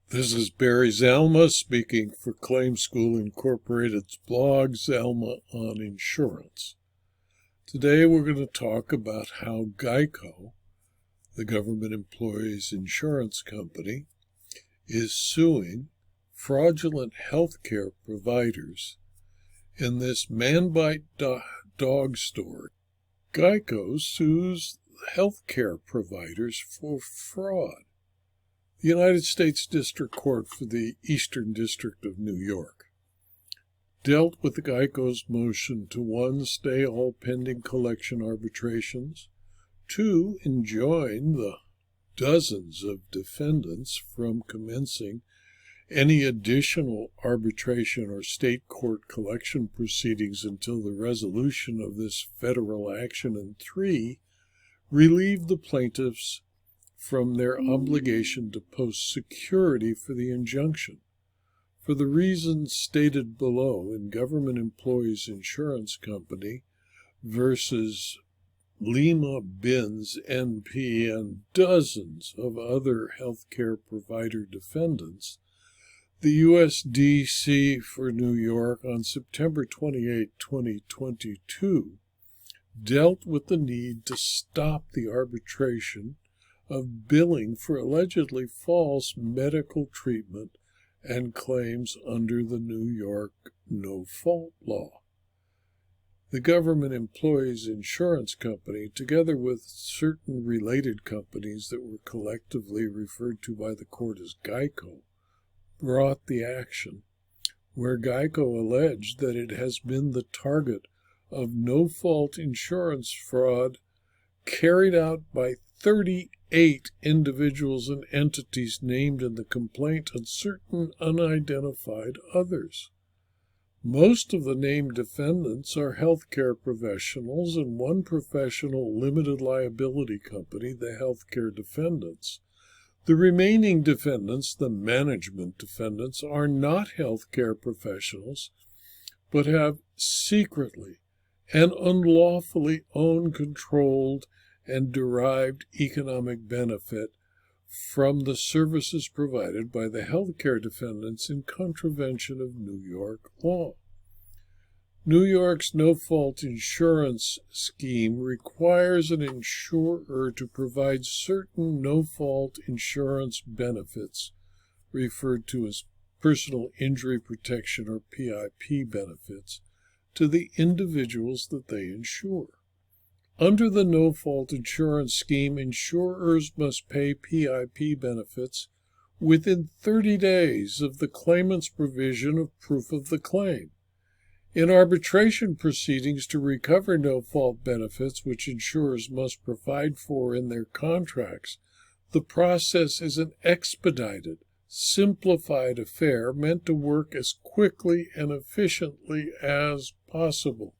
This is Barry Zalma speaking for Claim School Incorporated's blog, Zalma on Insurance. Today we're going to talk about how GEICO, the government employees insurance company, is suing fraudulent healthcare providers in this man-bite dog story. GEICO sues healthcare providers for fraud. The United States District Court for the Eastern District of New York dealt with the GEICO's motion to 1. Stay all pending collection arbitrations, 2. Enjoin the dozens of defendants from commencing any additional arbitration or state court collection proceedings until the resolution of this federal action, and 3. Relieve the plaintiffs from their obligation to post security for the injunction. For the reasons stated below in Government Employees Insurance Company versus Lima Bins NP and dozens of other healthcare provider defendants, the USDC for New York on September 28, 2022, dealt with the need to stop the arbitration of billing for allegedly false medical treatment and claims under the New York no-fault law. The Government Employees Insurance Company, together with certain related companies that were collectively referred to by the court as GEICO, brought the action, where GEICO alleged that it has been the target of no-fault insurance fraud carried out by 38 individuals and entities named in the complaint and certain unidentified others. Most of the named defendants are healthcare professionals and one professional limited liability company, the healthcare defendants. The remaining defendants, the management defendants, are not healthcare professionals, but have secretly and unlawfully owned, controlled, and derived economic benefit from the services provided by the healthcare defendants in contravention of New York law. New York's no-fault insurance scheme requires an insurer to provide certain no-fault insurance benefits, referred to as personal injury protection or PIP benefits, to the individuals that they insure. Under the no-fault insurance scheme, insurers must pay PIP benefits within 30 days of the claimant's provision of proof of the claim. In arbitration proceedings to recover no-fault benefits, which insurers must provide for in their contracts, the process is an expedited, simplified affair meant to work as quickly and efficiently as possible.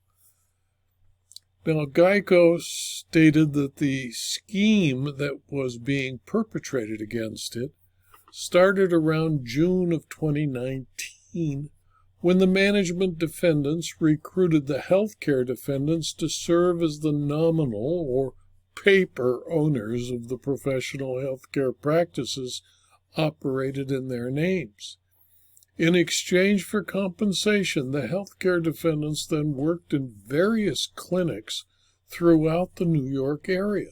Now, GEICO stated that the scheme that was being perpetrated against it started around June of 2019, when the management defendants recruited the healthcare defendants to serve as the nominal or paper owners of the professional healthcare practices operated in their names. In exchange for compensation, the healthcare defendants then worked in various clinics throughout the New York area.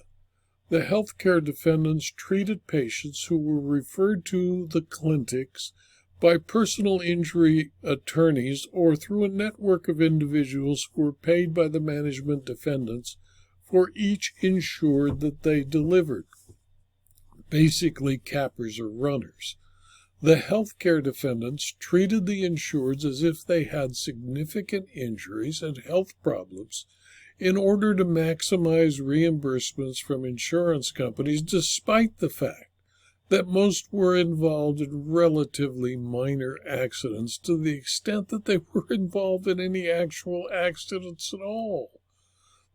The healthcare defendants treated patients who were referred to the clinics by personal injury attorneys or through a network of individuals who were paid by the management defendants for each insured that they delivered, basically cappers or runners. The healthcare defendants treated the insureds as if they had significant injuries and health problems in order to maximize reimbursements from insurance companies, despite the fact that most were involved in relatively minor accidents, to the extent that they were involved in any actual accidents at all.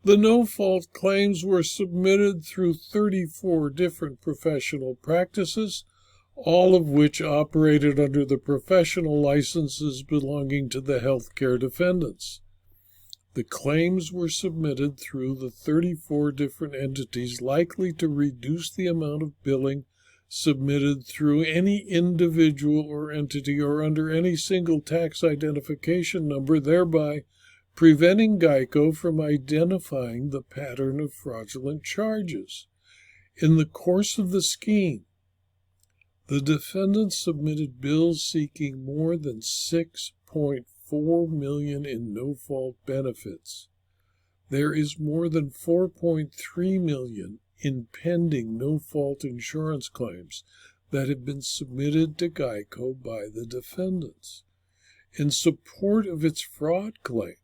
The no-fault claims were submitted through 34 different professional practices, all of which operated under the professional licenses belonging to the healthcare defendants. The claims were submitted through the 34 different entities likely to reduce the amount of billing submitted through any individual or entity or under any single tax identification number, thereby preventing GEICO from identifying the pattern of fraudulent charges. In the course of the scheme, the defendants submitted bills seeking more than $6.4 million in no-fault benefits. There is more than $4.3 million in pending no-fault insurance claims that have been submitted to GEICO by the defendants. In support of its fraud claim,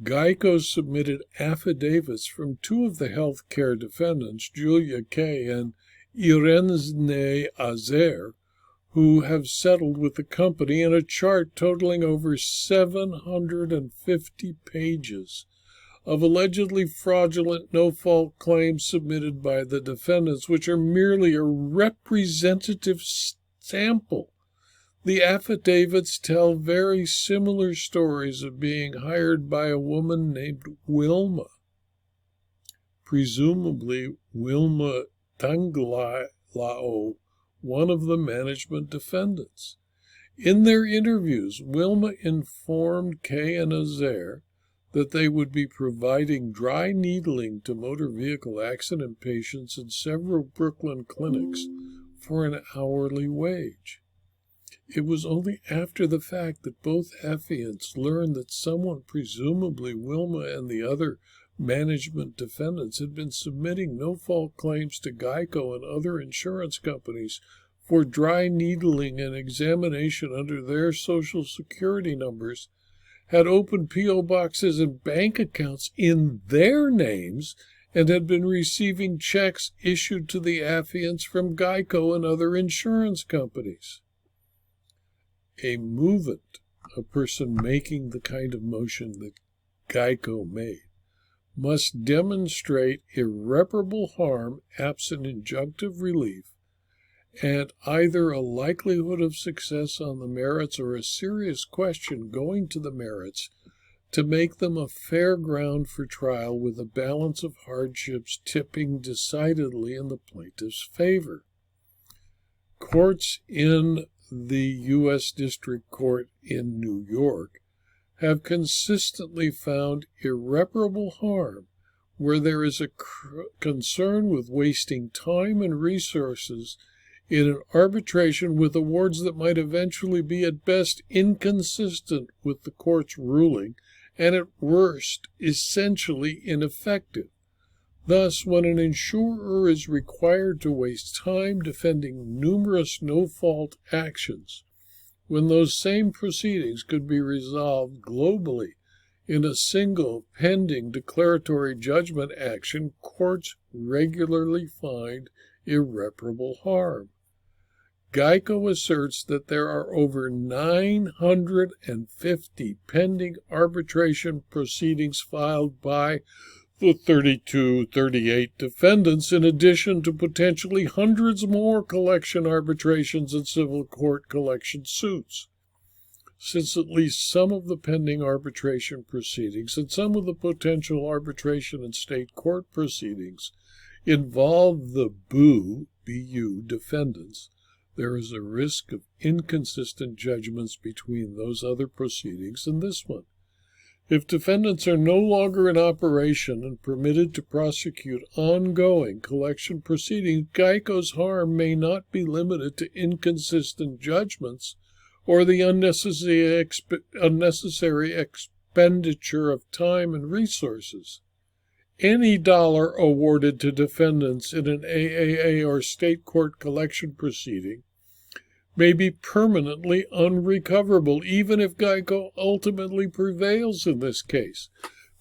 GEICO submitted affidavits from two of the health care defendants, Julia K. and Irene Azer, who have settled with the company, in a chart totaling over 750 pages of allegedly fraudulent no-fault claims submitted by the defendants, which are merely a representative sample. The affidavits tell very similar stories of being hired by a woman named Wilma, presumably Wilma Tanglao, one of the management defendants. In their interviews, Wilma informed Kay and Azer that they would be providing dry needling to motor vehicle accident patients in several Brooklyn clinics for an hourly wage. It was only after the fact that both affiants learned that someone, presumably Wilma and the other management defendants, had been submitting no-fault claims to GEICO and other insurance companies for dry needling and examination under their Social Security numbers, had opened P.O. boxes and bank accounts in their names, and had been receiving checks issued to the affiants from GEICO and other insurance companies. A movant, a person making the kind of motion that GEICO made, must demonstrate irreparable harm absent injunctive relief, and either a likelihood of success on the merits or a serious question going to the merits to make them a fair ground for trial, with a balance of hardships tipping decidedly in the plaintiff's favor. Courts in the U.S. District Court in New York have consistently found irreparable harm where there is a concern with wasting time and resources in an arbitration with awards that might eventually be at best inconsistent with the court's ruling and at worst essentially ineffective. Thus, when an insurer is required to waste time defending numerous no-fault actions, when those same proceedings could be resolved globally in a single pending declaratory judgment action, courts regularly find irreparable harm. GEICO asserts that there are over 950 pending arbitration proceedings filed by the 38 defendants, in addition to potentially hundreds more collection arbitrations and civil court collection suits. Since at least some of the pending arbitration proceedings and some of the potential arbitration and state court proceedings involve the BU defendants, there is a risk of inconsistent judgments between those other proceedings and this one. If defendants are no longer in operation and permitted to prosecute ongoing collection proceedings, GEICO's harm may not be limited to inconsistent judgments or the unnecessary expenditure of time and resources. Any dollar awarded to defendants in an AAA or state court collection proceeding may be permanently unrecoverable, even if GEICO ultimately prevails in this case,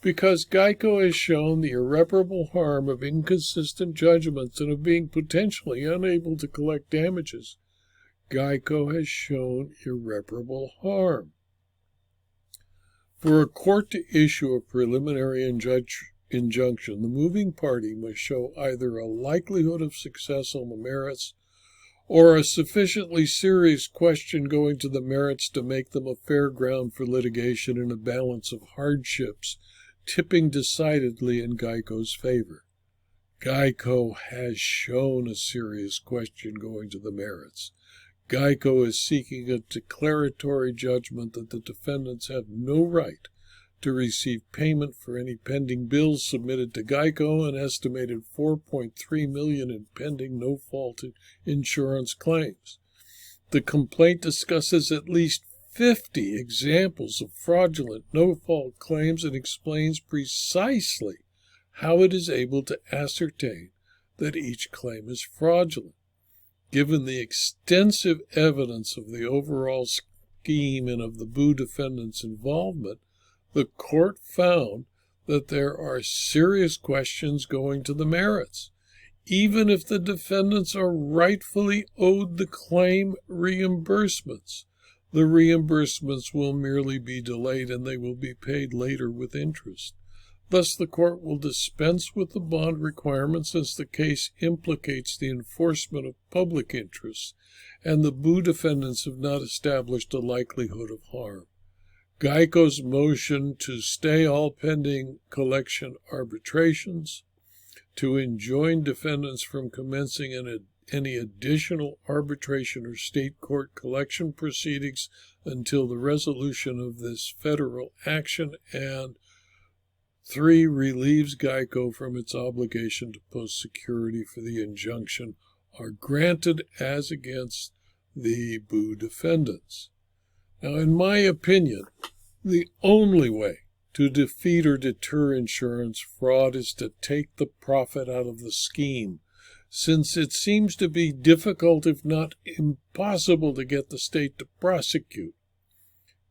because GEICO has shown the irreparable harm of inconsistent judgments and of being potentially unable to collect damages. GEICO has shown irreparable harm. For a court to issue a preliminary injunction, the moving party must show either a likelihood of success on the merits or a sufficiently serious question going to the merits to make them a fair ground for litigation in a balance of hardships tipping decidedly in GEICO's favor. GEICO has shown a serious question going to the merits. GEICO is seeking a declaratory judgment that the defendants have no right to receive payment for any pending bills submitted to GEICO, an estimated $4.3 million in pending no-fault insurance claims. The complaint discusses at least 50 examples of fraudulent no-fault claims and explains precisely how it is able to ascertain that each claim is fraudulent. Given the extensive evidence of the overall scheme and of the Boo defendants' involvement, the court found that there are serious questions going to the merits. Even if the defendants are rightfully owed the claim reimbursements, the reimbursements will merely be delayed and they will be paid later with interest. Thus, the court will dispense with the bond requirement since the case implicates the enforcement of public interests, and the Boo defendants have not established a likelihood of harm. GEICO's motion to stay all pending collection arbitrations, to enjoin defendants from commencing any additional arbitration or state court collection proceedings until the resolution of this federal action, and 3, relieves GEICO from its obligation to post security for the injunction, are granted as against the Boo defendants. Now, in my opinion, the only way to defeat or deter insurance fraud is to take the profit out of the scheme, since it seems to be difficult, if not impossible, to get the state to prosecute.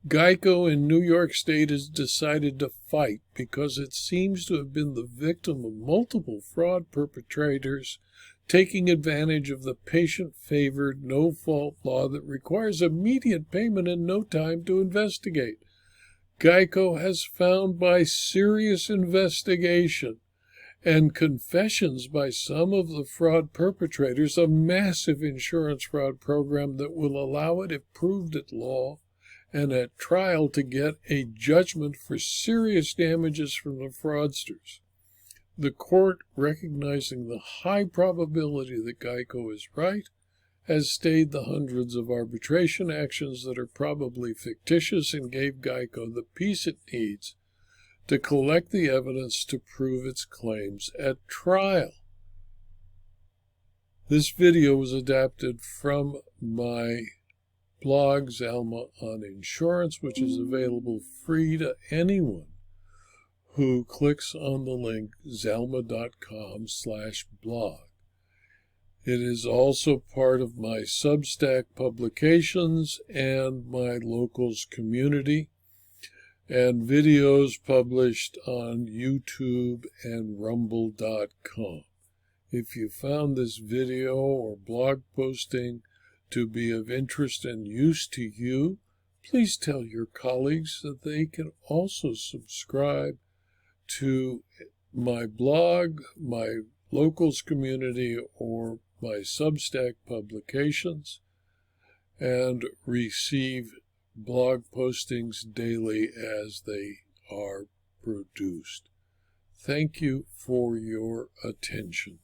GEICO in New York State has decided to fight because it seems to have been the victim of multiple fraud perpetrators taking advantage of the patient-favored no-fault law that requires immediate payment and no time to investigate. GEICO has found by serious investigation and confessions by some of the fraud perpetrators a massive insurance fraud program that will allow it, if proved at law and at trial, to get a judgment for serious damages from the fraudsters. The court, recognizing the high probability that GEICO is right, has stayed the hundreds of arbitration actions that are probably fictitious and gave GEICO the peace it needs to collect the evidence to prove its claims at trial. This video was adapted from my blog, Zalma on Insurance, which is available free to anyone who clicks on the link zalma.com/blog. It is also part of my Substack publications and my locals community, and videos published on YouTube and rumble.com. If you found this video or blog posting to be of interest and use to you, please tell your colleagues that they can also subscribe to my blog, my locals community, or my Substack publications, and receive blog postings daily as they are produced. Thank you for your attention.